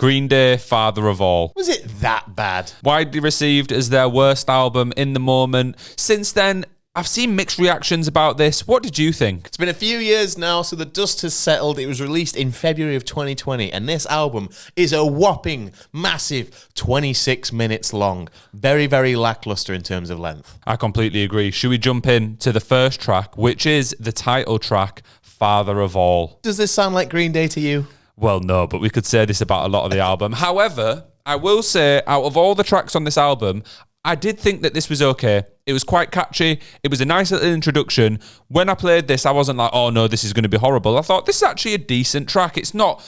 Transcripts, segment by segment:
Green Day, Father of All. Was it that bad? Widely received as their worst album in the moment. Since then, I've seen mixed reactions about this. What did you think? It's been a few years now, so the dust has settled. It was released in February of 2020, and this album is a whopping, massive 26 minutes long. Very, very lackluster in terms of length. I completely agree. Should we jump in to the first track, which is the title track, Father of All? Does this sound like Green Day to you? Well, no, but we could say this about a lot of the album. However, I will say, out of all the tracks on this album, I did think that this was okay. It was quite catchy. It was a nice little introduction. When I played this, I wasn't like, oh no, this is going to be horrible. I thought, this is actually a decent track. It's not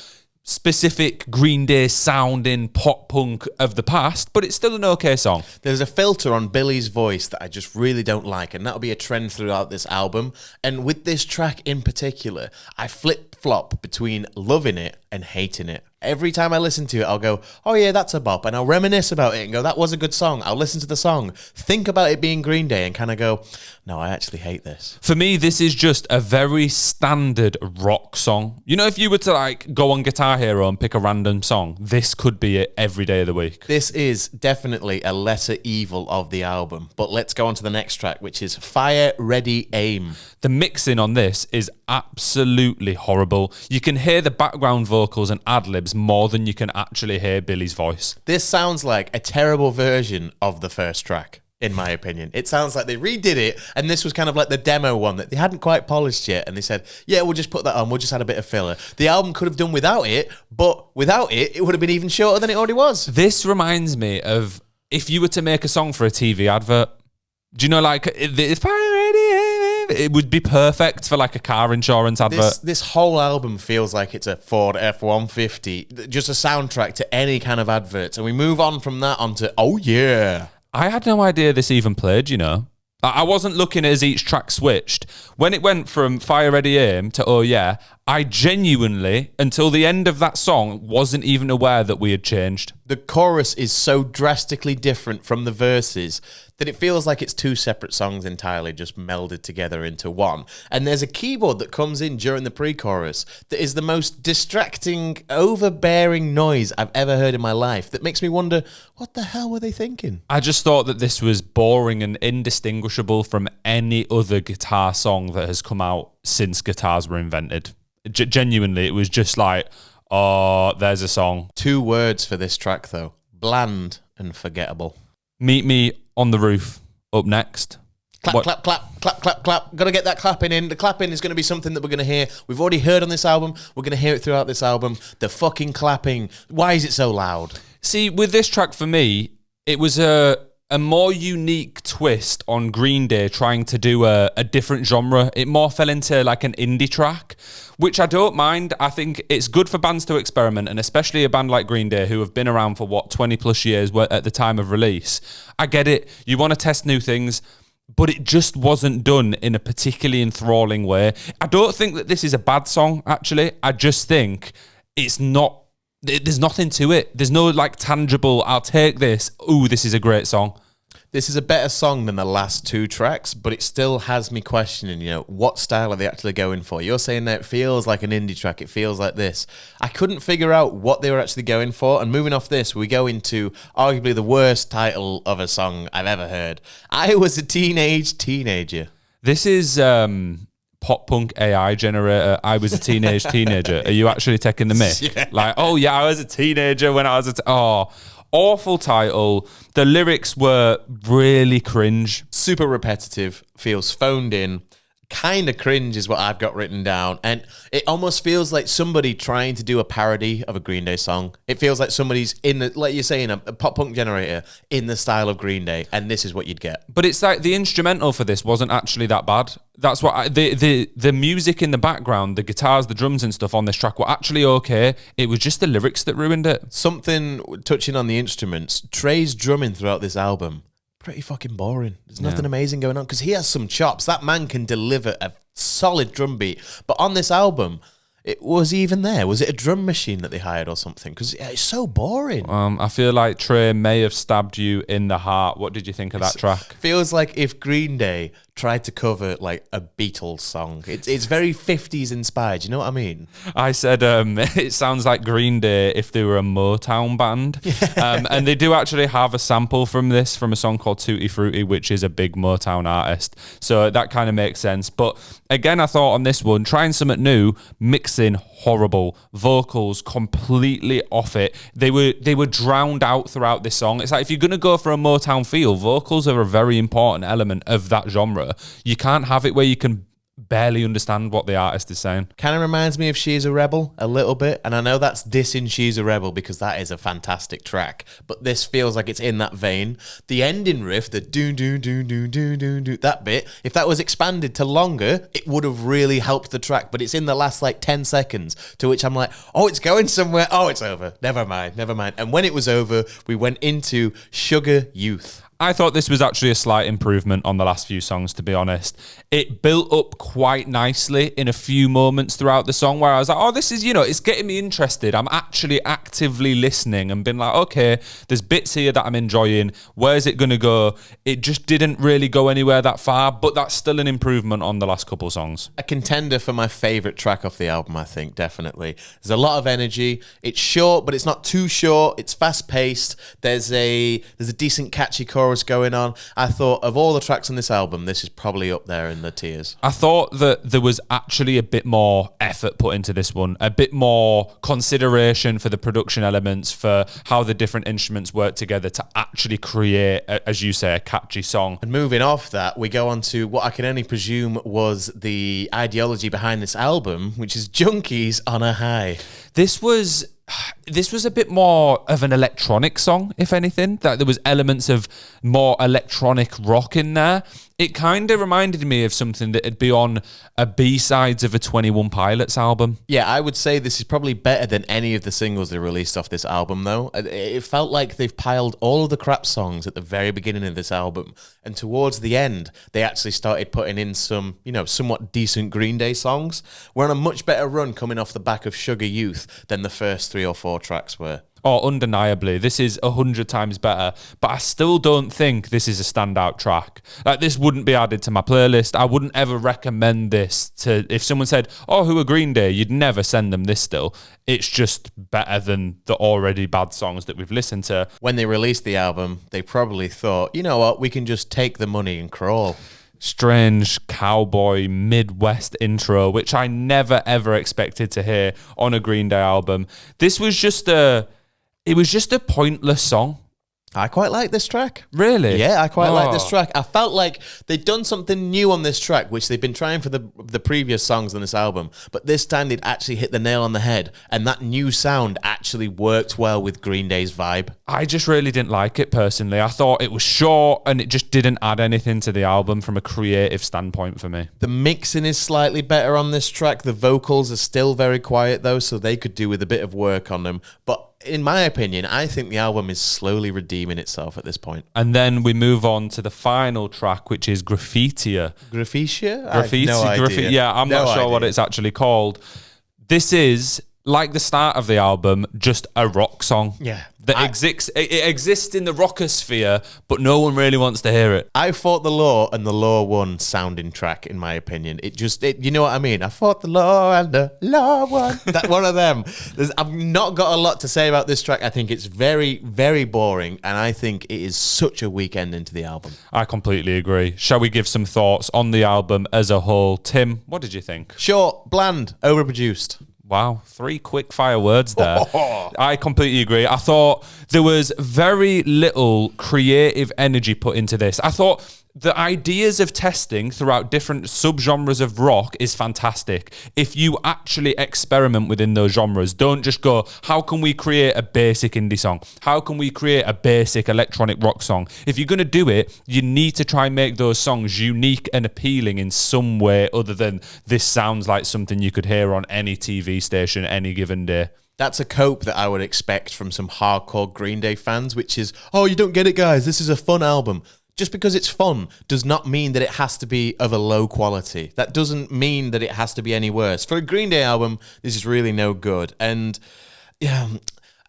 specific Green Day sounding pop punk of the past, but it's still an okay song. There's a filter on Billy's voice that I just really don't like, and that'll be a trend throughout this album. And with this track in particular, I flip-flop between loving it and hating it. Every time I listen to it, I'll go, oh yeah, that's a bop. And I'll reminisce about it and go, that was a good song. I'll listen to the song, think about it being Green Day and kind of go, no, I actually hate this. For me, this is just a very standard rock song. You know, if you were to like go on Guitar Hero and pick a random song, this could be it every day of the week. This is definitely a lesser evil of the album. But let's go on to the next track, which is Fire, Ready, Aim. The mixing on this is absolutely horrible. You can hear the background vocals and ad-libs more than you can actually hear Billy's voice. This sounds like a terrible version of the first track, in my opinion. It sounds like they redid it, and this was kind of like the demo one that they hadn't quite polished yet, and they said, yeah, we'll just put that on, we'll just add a bit of filler. The album could have done without it, but without it, it would have been even shorter than it already was. This reminds me of if you were to make a song for a TV advert. Do you know, like, the Fire Ready, it would be perfect for like a car insurance advert. This whole album feels like it's a Ford F-150, just a soundtrack to any kind of advert. And we move on from that onto, oh yeah. I had no idea this even played, you know. I wasn't looking as each track switched. When it went from Fire Ready Aim to Oh Yeah, I genuinely, until the end of that song, wasn't even aware that we had changed. The chorus is so drastically different from the verses that it feels like it's two separate songs entirely just melded together into one. And there's a keyboard that comes in during the pre-chorus that is the most distracting, overbearing noise I've ever heard in my life that makes me wonder, what the hell were they thinking? I just thought that this was boring and indistinguishable from any other guitar song that has come out since guitars were invented. Genuinely, it was just like, oh, there's a song. 2 words for this track, though. Bland and forgettable. Meet Me on the Roof up next. Clap, clap, clap, clap, clap, clap. Got to get that clapping in. The clapping is going to be something that we're going to hear. We've already heard on this album. We're going to hear it throughout this album. The fucking clapping. Why is it so loud? See, with this track for me, it was a more unique twist on Green Day trying to do a different genre. It more fell into like an indie track, which I don't mind. I think it's good for bands to experiment, and especially a band like Green Day who have been around for 20 plus years at the time of release. I get it. You want to test new things, but it just wasn't done in a particularly enthralling way. I don't think that this is a bad song, actually. I just think it's not. There's nothing to it. There's no like tangible, I'll take this. Ooh, this is a great song. This is a better song than the last 2 tracks, but it still has me questioning, what style are they actually going for? You're saying that it feels like an indie track. It feels like this. I couldn't figure out what they were actually going for. And moving off this, we go into arguably the worst title of a song I've ever heard. I Was a Teenager. This is pop punk AI generator. I was a teenager. Are you actually taking the mic? Yeah. Like, oh yeah, I was a teenager when I was awful title. The lyrics were really cringe. Super repetitive, feels phoned in. Kind of cringe is what I've got written down. And it almost feels like somebody trying to do a parody of a Green Day song. It feels like somebody's like you're saying, a pop punk generator in the style of Green Day. And this is what you'd get. But it's like the instrumental for this wasn't actually that bad. That's what the music in the background, the guitars, the drums and stuff on this track were actually okay. It was just the lyrics that ruined it. Something touching on the instruments. Trey's drumming throughout this album. Pretty fucking boring. There's nothing amazing going on because he has some chops. That man can deliver a solid drum beat. But on this album, was he even there? Was it a drum machine that they hired or something? Because it's so boring. I feel like Trey may have stabbed you in the heart. What did you think of that track? Feels like if Green Day tried to cover like a Beatles song. It's very 50s inspired. You know what I mean? I said it sounds like Green Day if they were a Motown band. And they do actually have a sample from this from a song called Tutti Frutti, which is a big Motown artist. So that kind of makes sense. But again, I thought on this one, trying something new, mixing horrible, vocals completely off it. They were drowned out throughout this song. It's like if you're going to go for a Motown feel, vocals are a very important element of that genre. You can't have it where you can barely understand what the artist is saying. Kind of reminds me of She's a Rebel a little bit, and I know that's dissing She's a Rebel because that is a fantastic track, but this feels like it's in that vein. The ending riff, the do do do do do do do, that bit, if that was expanded to longer, it would have really helped the track, but it's in the last like 10 seconds, to which I'm like, oh, it's going somewhere, oh, it's over, never mind. And when it was over, we went into Sugar Youth. I thought this was actually a slight improvement on the last few songs, to be honest. It built up quite nicely in a few moments throughout the song where I was like, oh, this is, it's getting me interested. I'm actually actively listening and been like, okay, there's bits here that I'm enjoying. Where's it going to go? It just didn't really go anywhere that far, but that's still an improvement on the last couple songs. A contender for my favourite track off the album, I think, definitely. There's a lot of energy. It's short, but it's not too short. It's fast-paced. There's a decent catchy chorus going on. I thought of all the tracks on this album, this is probably up there in the tiers. I thought that there was actually a bit more effort put into this one, a bit more consideration for the production elements, for how the different instruments work together to actually create, as you say, a catchy song. And moving off that, we go on to what I can only presume was the ideology behind this album, which is Junkies on a High. This was a bit more of an electronic song, if anything, that there was elements of more electronic rock in there. It kind of reminded me of something that would be on a B-sides of a 21 Pilots album. Yeah, I would say this is probably better than any of the singles they released off this album, though. It felt like they've piled all of the crap songs at the very beginning of this album, and towards the end, they actually started putting in some, somewhat decent Green Day songs. We're on a much better run coming off the back of Sugar Youth than the first 3 or 4 tracks were. Oh, undeniably, this is 100 times better, but I still don't think this is a standout track. Like, this wouldn't be added to my playlist. I wouldn't ever recommend this to, if someone said, oh, who are Green Day? You'd never send them this still. It's just better than the already bad songs that we've listened to. When they released the album, they probably thought, you know what, we can just take the money and crawl. Strange cowboy Midwest intro, which I never ever expected to hear on a Green Day album. This was just a pointless song. I quite like this track. Really? Yeah, I quite like this track. I felt like they'd done something new on this track, which they've been trying for the previous songs on this album. But this time they'd actually hit the nail on the head. And that new sound actually worked well with Green Day's vibe. I just really didn't like it personally. I thought it was short and it just didn't add anything to the album from a creative standpoint for me. The mixing is slightly better on this track. The vocals are still very quiet though, so they could do with a bit of work on them. But in my opinion, I think the album is slowly redeeming itself at this point. And then we move on to the final track, which is Graffitia. Graffitia? Graffiti? No idea. Yeah, I'm not sure what it's actually called. This is, like the start of the album, just a rock song. Yeah. That it exists in the rockosphere, but no one really wants to hear it. I fought the law, and the law won sounding track, in my opinion. You know what I mean? I fought the law, and the law won. That one of them. I've not got a lot to say about this track. I think it's very, very boring, and I think it is such a weak ending to the album. I completely agree. Shall we give some thoughts on the album as a whole? Tim, what did you think? Short, bland, overproduced. Wow, 3 quick fire words there. I completely agree. I thought there was very little creative energy put into this. I thought the ideas of testing throughout different subgenres of rock is fantastic. If you actually experiment within those genres, don't just go, how can we create a basic indie song? How can we create a basic electronic rock song? If you're going to do it, you need to try and make those songs unique and appealing in some way other than this sounds like something you could hear on any TV station any given day. That's a cope that I would expect from some hardcore Green Day fans, which is, oh, you don't get it, guys. This is a fun album. Just because it's fun does not mean that it has to be of a low quality. That doesn't mean that it has to be any worse. For a Green Day album, this is really no good. And yeah,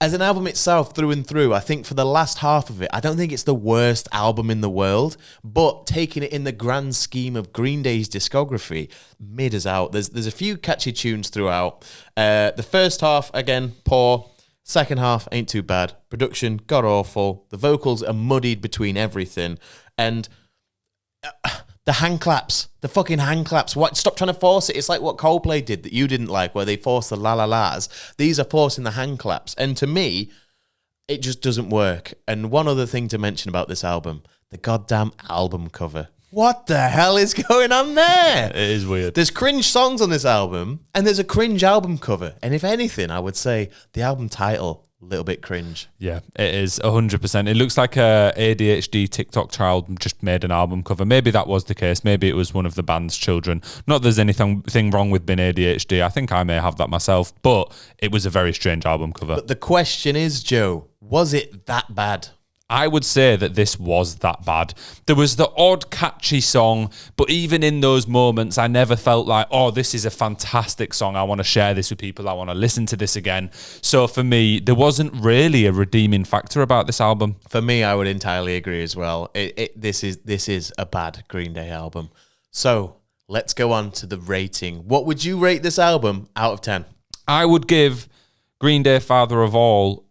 As an album itself, through and through, I think for the last half of it, I don't think it's the worst album in the world, but taking it in the grand scheme of Green Day's discography, mid as out. There's a few catchy tunes throughout. The first half, again, poor. Second half ain't too bad. Production, god awful. The vocals are muddied between everything. And the hand claps, the fucking hand claps. What? Stop trying to force it. It's like what Coldplay did that you didn't like, where they forced the la la las. These are forcing the hand claps. And to me, it just doesn't work. And one other thing to mention about this album, the goddamn album cover. What the hell is going on there? It is weird. There's cringe songs on this album, and there's a cringe album cover. And if anything, I would say the album title, a little bit cringe. Yeah, it is 100%. It looks like a ADHD TikTok child just made an album cover. Maybe that was the case. Maybe it was one of the band's children. Not that there's anything wrong with being ADHD. I think I may have that myself, but it was a very strange album cover. But the question is, Joe, was it that bad? I would say that this was that bad. There was the odd catchy song, but even in those moments, I never felt like, oh, this is a fantastic song. I want to share this with people. I want to listen to this again. So for me, there wasn't really a redeeming factor about this album. For me, I would entirely agree as well. This is a bad Green Day album. So let's go on to the rating. What would you rate this album out of 10? I would give Green Day Father of All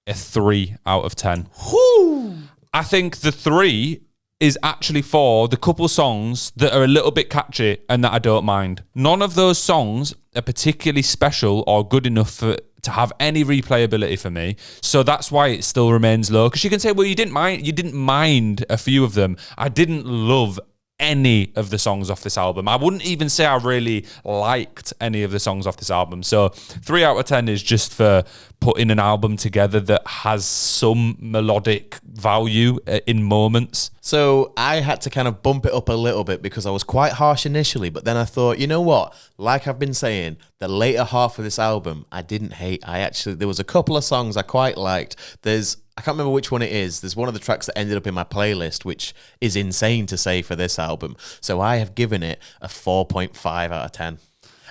a 3 out of 10. Whoo! I think the 3 is actually for the couple songs that are a little bit catchy and that I don't mind. None of those songs are particularly special or good enough to have any replayability for me. So that's why it still remains low. Because you can say, well, you didn't mind a few of them. I didn't love any of the songs off this album. I wouldn't even say I really liked any of the songs off this album. So 3 out of 10 is just for putting an album together that has some melodic value in moments. So I had to kind of bump it up a little bit because I was quite harsh initially, but then I thought, you know what? Like I've been saying, the later half of this album, I didn't hate. There was a couple of songs I quite liked. I can't remember which one it is. There's one of the tracks that ended up in my playlist, which is insane to say for this album. So I have given it a 4.5 out of 10.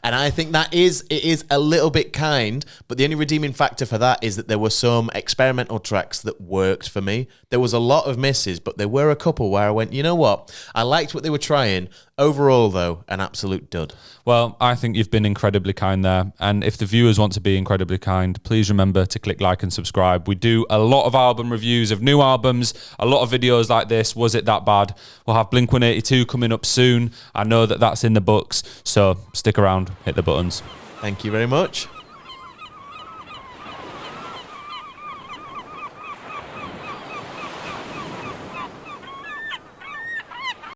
And I think it is a little bit kind, but the only redeeming factor for that is that there were some experimental tracks that worked for me. There was a lot of misses, but there were a couple where I went, you know what? I liked what they were trying. Overall, though, an absolute dud. Well, I think you've been incredibly kind there. And if the viewers want to be incredibly kind, please remember to click like and subscribe. We do a lot of album reviews of new albums, a lot of videos like this. Was it that bad? We'll have Blink-182 coming up soon. I know that that's in the books. So stick around, hit the buttons. Thank you very much.